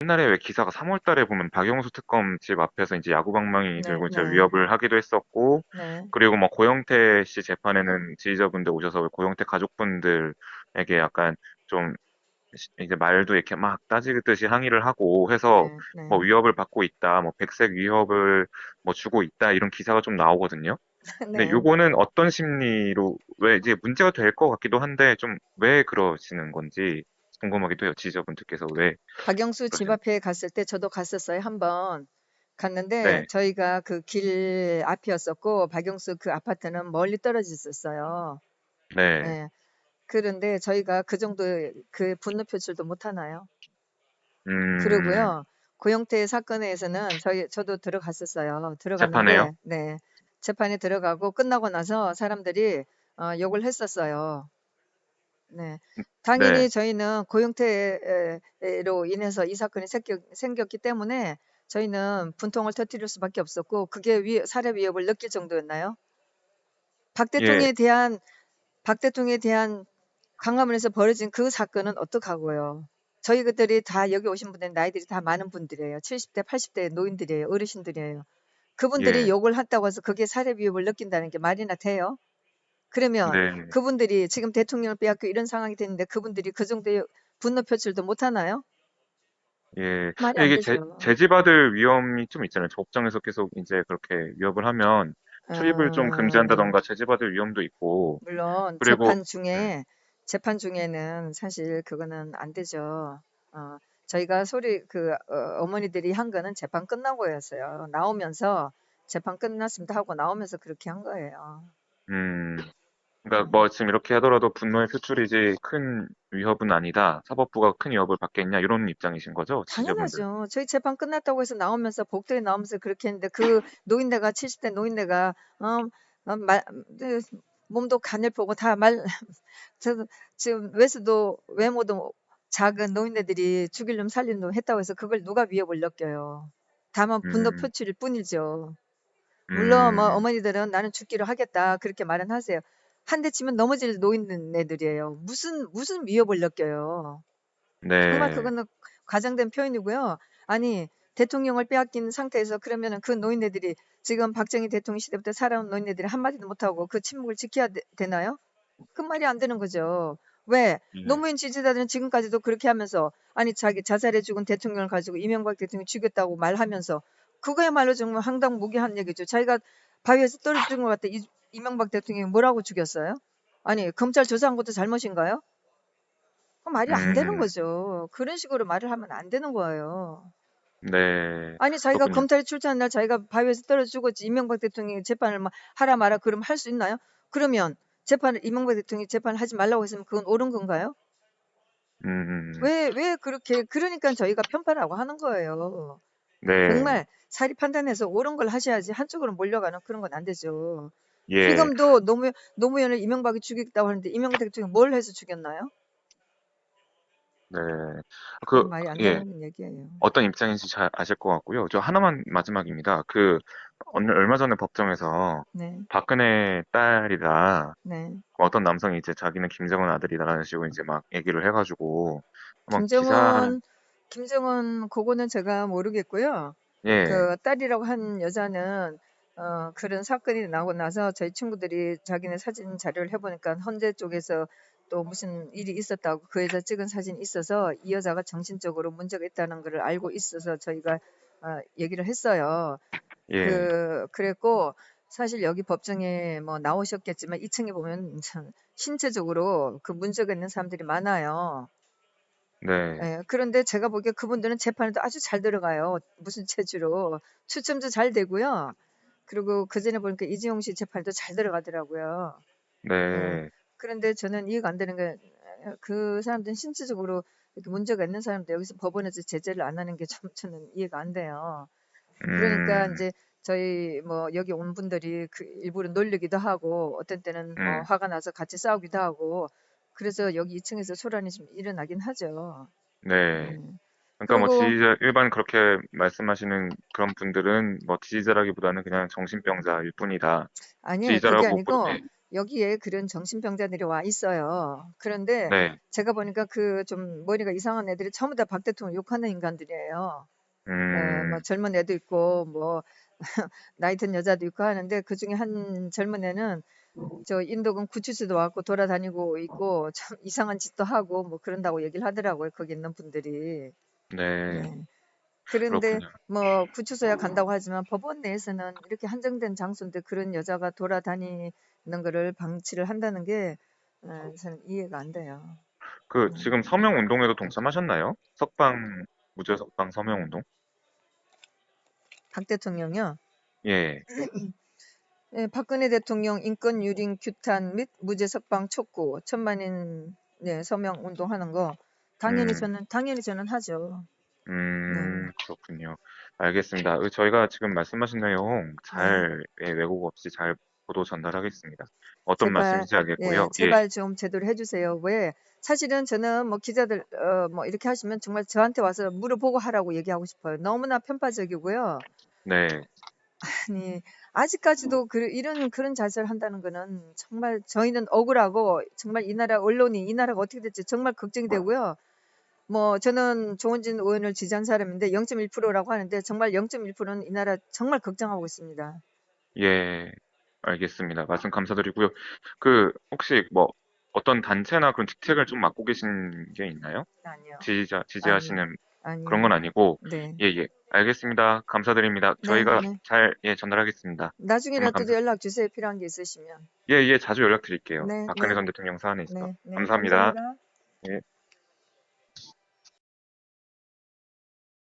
옛날에 왜 기사가 3월 달에 보면 박영수 특검 집 앞에서 이제 야구방망이 네, 들고 이제 네, 위협을 하기도 했었고, 네, 그리고 뭐 고영태 씨 재판에는 지지자분들 오셔서 고영태 가족분들에게 약간 좀 이제 말도 이렇게 막 따지듯이 항의를 하고 해서 네, 뭐 네, 위협을 받고 있다, 뭐 백색 위협을 뭐 주고 있다 이런 기사가 좀 나오거든요. 근데 네. 요거는 어떤 심리로 왜 이제 문제가 될 것 같기도 한데 좀 왜 그러시는 건지 궁금하기도 해요. 지지자분들께서 왜 박영수 집 그러시는. 앞에 갔을 때 저도 갔었어요. 한번 갔는데 네, 저희가 그 길 앞이었었고 박영수 그 아파트는 멀리 떨어져 있었어요. 네, 예. 그런데 저희가 그 정도 그 분노 표출도 못 하나요? 음, 그러고요. 고영태 사건에서는 저도 들어갔었어요. 재판에요? 들어갔는데 네. 재판에 들어가고 끝나고 나서 사람들이 욕을 했었어요. 네. 네, 당연히 저희는 고용태로 인해서 이 사건이 생겼기 때문에 저희는 분통을 터뜨릴 수밖에 없었고 그게 살해 위협을 느낄 정도였나요? 박 예, 대통령에 대한 박 대통령에 대한 광화문에서 벌어진 그 사건은 어떡하고요. 저희 그들이 다 여기 오신 분들 나이들이 다 많은 분들이에요. 70대, 80대 노인들이에요. 어르신들이에요. 그분들이 예, 욕을 한다고 해서 그게 살해 위협을 느낀다는 게 말이나 돼요? 그러면 네, 그분들이 지금 대통령을 빼앗고 이런 상황이 됐는데 그분들이 그 정도의 분노 표출도 못 하나요? 예. 말이 안 이게 되죠. 제지받을 위험이 좀 있잖아요. 법정에서 계속 이제 그렇게 위협을 하면 출입을 좀 어, 금지한다던가 제지받을 위험도 있고, 물론 그리고, 재판 중에는 사실 그거는 안 되죠. 저희가 어머니들이 한 거는 재판 끝나고였어요. 나오면서 재판 끝났습니다 하고 나오면서 그렇게 한 거예요. 음, 그러니까 음. 뭐 지금 이렇게 하더라도 분노의 표출이지 큰 위협은 아니다. 사법부가 큰 위협을 받겠냐 이런 입장이신 거죠, 지지자분들. 당연하죠. 저희 재판 끝났다고 해서 나오면서 복도에 나오면서 그렇게 했는데 그 노인네가 70대 노인네가 어, 그 몸도 가늘보고 다 저 지금 외모도 작은 노인네들이 죽일 놈 살릴 놈 했다고 해서 그걸 누가 위협을 느껴요. 다만 분노 음, 표출일 뿐이죠. 물론 뭐 음, 어머니들은 나는 죽기로 하겠다 그렇게 말은 하세요. 한 대 치면 넘어질 노인네들이에요. 무슨 위협을 느껴요. 정말 네, 그거는 과장된 표현이고요. 아니 대통령을 빼앗긴 상태에서 그러면은 그 노인네들이 지금 박정희 대통령 시대부터 살아온 노인네들이 한마디도 못하고 그 침묵을 지켜야 되나요? 그 말이 안 되는 거죠. 왜? 네, 노무현 지지자들은 지금까지도 그렇게 하면서 아니 자기 자살해 죽은 대통령을 가지고 이명박 대통령 죽였다고 말하면서 그거야말로 정말 황당무계한 얘기죠. 자기가 바위에서 떨어진 것 같아. 이명박 대통령이 뭐라고 죽였어요? 아니 검찰 조사한 것도 잘못인가요? 그 말이 안 되는 음, 거죠. 그런 식으로 말을 하면 안 되는 거예요. 네, 아니 자기가 그렇군요. 검찰에 출두한 날 자기가 바위에서 떨어져 죽었지 이명박 대통령이 재판을 막 하라 마라 그러면 할 수 있나요? 그러면 이명박 대통령이 재판을 하지 말라고 했으면 그건 옳은 건가요? 음, 왜 그렇게 그러니까 저희가 편파라고 하는 거예요. 네, 정말 사리 판단해서 옳은 걸 하셔야지 한쪽으로 몰려가는 그런 건 안 되죠. 예, 지금도 노무현을 이명박이 죽였다고 하는데 이명박 대통령이 뭘 해서 죽였나요? 네, 그, 그건 말이 안 예. 되는 얘기예요. 어떤 입장인지 잘 아실 것 같고요. 저 하나만 마지막입니다. 얼마 전에 법정에서 네, 박근혜 딸이다. 네. 어떤 남성이 이제 자기는 김정은 아들이다라는 식으로 이제 막 얘기를 해가지고 한번 기사를, 김정은 그거는 제가 모르겠고요. 예, 그 딸이라고 한 여자는 그런 사건이 나고 나서 저희 친구들이 자기네 사진 자료를 해보니까 헌재 쪽에서 또 무슨 일이 있었다고 그 여자 찍은 사진이 있어서 이 여자가 정신적으로 문제가 있다는 것을 알고 있어서 저희가 얘기를 했어요. 예, 그랬고 사실 여기 법정에 뭐 나오셨겠지만 2층에 보면 참 신체적으로 그 문제가 있는 사람들이 많아요. 네, 예, 그런데 제가 보기에 그분들은 재판에도 아주 잘 들어가요. 무슨 체주로. 추첨도 잘 되고요. 그리고 그전에 보니까 이재용 씨 재판도 잘 들어가더라고요. 예. 네, 그런데 저는 이해가 안 되는 게 그 사람들은 신체적으로 이렇게 문제가 있는 사람들 여기서 법원에서 제재를 안 하는 게 좀 저는 이해가 안 돼요. 그러니까 음, 이제 저희 뭐 여기 온 분들이 그 일부러 놀리기도 하고 어떤 때는 뭐 음, 화가 나서 같이 싸우기도 하고 그래서 여기 2층에서 소란이 좀 일어나긴 하죠. 네. 음. 그러니까 뭐 그리고 일반 그렇게 말씀하시는 그런 분들은 뭐 지지자라기보다는 그냥 정신병자일 뿐이다. 아니 그게 지지자라고 아니고 예. 여기에 그런 정신병자들이 와 있어요. 그런데 네. 제가 보니까 그 좀 머리가 이상한 애들이 전부 다 박 대통령 욕하는 인간들이에요. 뭐 음, 젊은 애도 있고 뭐 나이 든 여자도 있고 하는데 그중에 한 젊은 애는 저 인도군 구치소도 와갖고 돌아다니고 있고 참 이상한 짓도 하고 뭐 그런다고 얘기를 하더라고요. 거기 있는 분들이. 네. 예. 그런데 그렇군요. 뭐 구치소에 간다고 하지만 법원 내에서는 이렇게 한정된 장소인데 그런 여자가 돌아다니는 거를 방치를 한다는 게 저는 이해가 안 돼요. 음. 지금 서명 운동에도 동참하셨나요? 무죄 석방 서명 운동? 박 대통령요. 예. 예, 박근혜 대통령 인권 유린 규탄 및 무죄 석방 촉구 천만인 네, 서명 운동하는 거 음, 당연히 저는 하죠. 네, 그렇군요. 알겠습니다. 저희가 지금 말씀하신 내용 네. 왜곡 없이 잘 보도 전달하겠습니다. 어떤 제발, 말씀인지 예, 알겠고요. 예, 제발 좀 제대로 해주세요. 왜? 사실은 저는 뭐 기자들, 뭐 이렇게 하시면 정말 저한테 와서 물어보고 하라고 얘기하고 싶어요. 너무나 편파적이고요. 네, 아니, 아직까지도 이런 그런 자세를 한다는 거는 정말 저희는 억울하고 정말 이 나라 언론이 이 나라가 어떻게 될지 정말 걱정이 되고요. 뭐 저는 조원진 의원을 지지한 사람인데 0.1%라고 하는데 정말 0.1%는 이 나라 정말 걱정하고 있습니다. 예, 알겠습니다. 말씀 감사드리고요. 혹시 뭐 어떤 단체나 그런 직책을 좀 맡고 계신 게 있나요? 아니요, 아니요, 지지하시는 그런 건 아니요. 아니고, 네, 예, 예. 알겠습니다. 감사드립니다. 네, 저희가 네. 예, 전달하겠습니다. 정말 나중에라도 연락 주세요. 필요한 게 있으시면. 예, 예, 자주 연락드릴게요. 네, 박근혜 네, 전 대통령 사안에 있어서. 네, 네. 감사합니다. 감사합니다. 예.